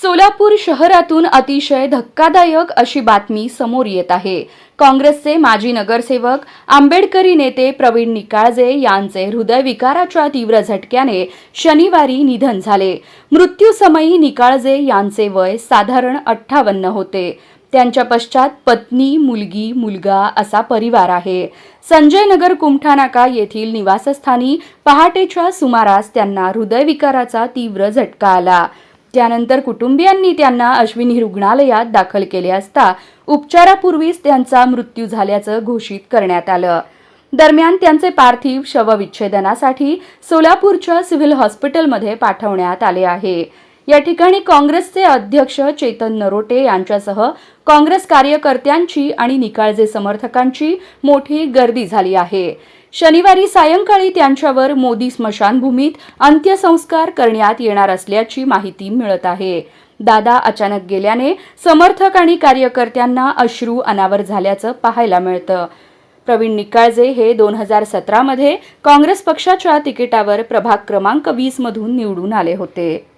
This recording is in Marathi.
सोलापूर शहरातून अतिशय धक्कादायक अशी बातमी समोर येत आहे। काँग्रेसचे माजी नगरसेवक आंबेडकरी नेते प्रवीण निकाळजे यांचे हृदयविकाराच्या तीव्र झटक्याने शनिवारी निधन झाले। मृत्यूसमयी निकाळजे यांचे वय साधारण 58 होते। त्यांच्या पश्चात पत्नी, मुलगी, मुलगा असा परिवार आहे। संजय नगर कुमठानाका येथील निवासस्थानी पहाटेच्या सुमारास त्यांना हृदयविकाराचा तीव्र झटका आला। त्यानंतर कुटुंबियांनी त्यांना अश्विनी रुग्णालयात दाखल केले असता उपचारापूर्वीच त्यांचा मृत्यू झाल्याचं घोषित करण्यात आलं। दरम्यान त्यांचे पार्थिव शवविच्छेदनासाठी सोलापूरच्या सिव्हिल हॉस्पिटलमध्ये पाठवण्यात आले आहे। या ठिकाणी काँग्रेसचे अध्यक्ष चेतन नरोटे यांच्यासह काँग्रेस कार्यकर्त्यांची आणि निकाळजे समर्थकांची मोठी गर्दी झाली आहे। शनिवारी सायंकाळी त्यांच्यावर मोदी स्मशानभूमीत अंत्यसंस्कार करण्यात येणार असल्याची माहिती मिळत आहे। दादा अचानक गेल्याने समर्थक आणि कार्यकर्त्यांना अश्रू अनावर झाल्याचं पाहायला मिळतं। प्रवीण निकाळजे हे 2017 मध्ये काँग्रेस पक्षाच्या तिकिटावर प्रभाग क्रमांक 20 मधून निवडून आले होते।